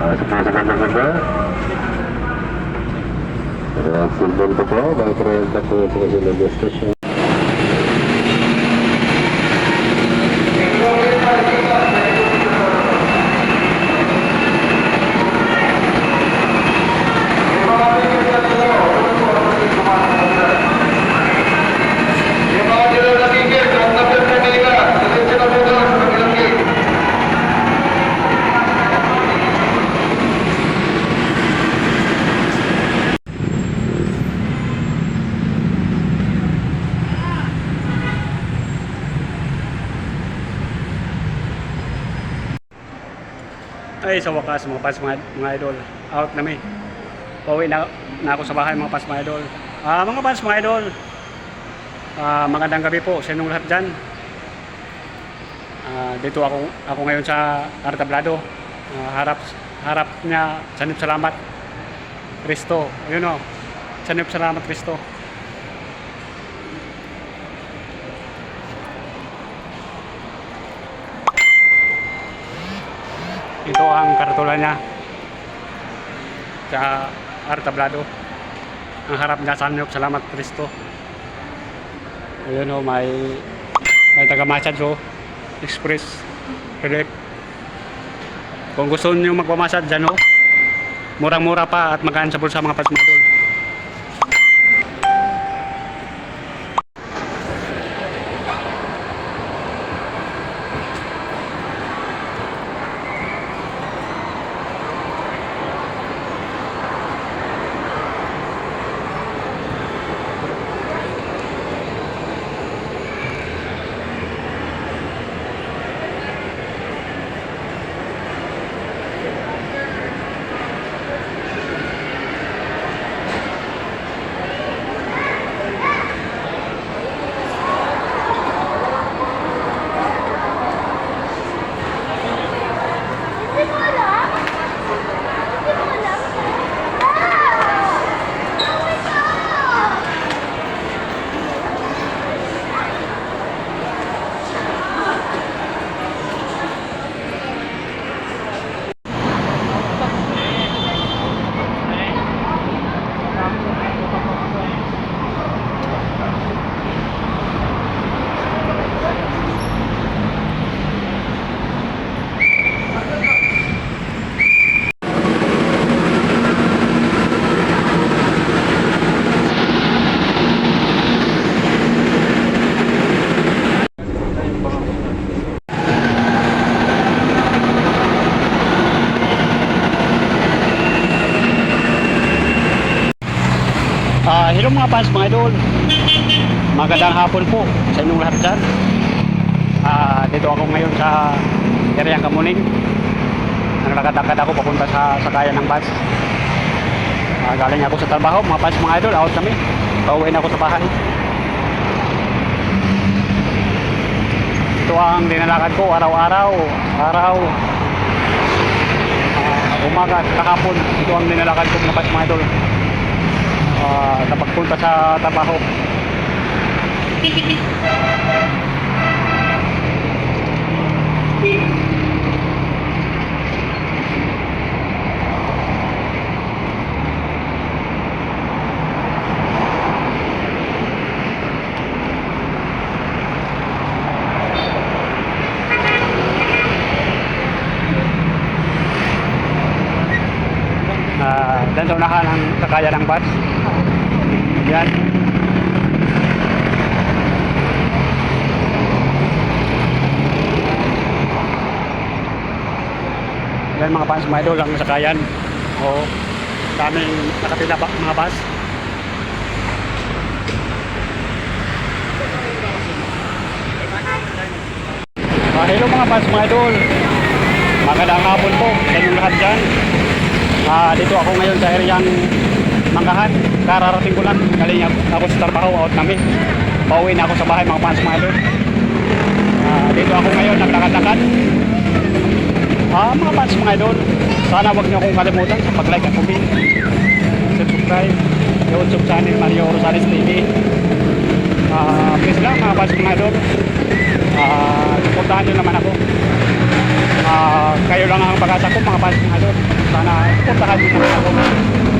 Sumasagot na ganda. Silbon po po, mga kurenta po sa kasunod na stasyon. Ay, sa wakas mga pas mga idol, out na mi. Pauwi na ako sa bahay mga pas mga idol. Mga pas mga idol, magandang gabi po sa inyong lahat dyan. Dito ako ngayon sa Artablado. Harap niya, sanib salamat Kristo. Ayun o, sanib salamat Kristo. Ito ang karatula niya sa Artablado. Ang harap niya sa Sanib salamat Kristo. Ayun o, may taga-massage o, Express Philip. Kung gusto niyo magpamassage dyan o, murang-mura pa at magaan sa bulsa mga pasmadol. Hello mga fans mga idol, magandang hapon po sa inyong lahat dyan. Dito ako ngayon sa Iriang Kamuning. Naglakad-lakad ako papunta sa sakayan ng bus. Galing ako sa trabaho mga fans mga idol, out kami, pauwi na ako sa bahay. Ito ang dinalakad ko araw-araw, umaga at kahapon. Ito ang dinalakad ko mga fans mga idol, napagpunta sa trabaho. Dyan sa unahan ang sakayan ng bus. Yan. Yan mga fans mga idol ang sakayan. O daming nakapila mga bus. Hello mga fans mga idol, magandang hapon po sa inyong lahat dyan. Dito ako ngayon sa Iriang Manggahan. Kararating ko lang, galing ako sa trabaho, out namin. Pauwi na ako sa bahay mga fans mga idol. Dito ako ngayon, naglakad-lakad. Mga fans mga idol, sana wag niyo akong kalimutan sa pag-like at comment, subscribe sa YouTube channel Mario Rosales TV. Please lang mga fans mga idol, supportahan nyo naman ako. Kayo lang ang pag-asa ko mga fans mga idol. Sana supportahan niyo naman ako.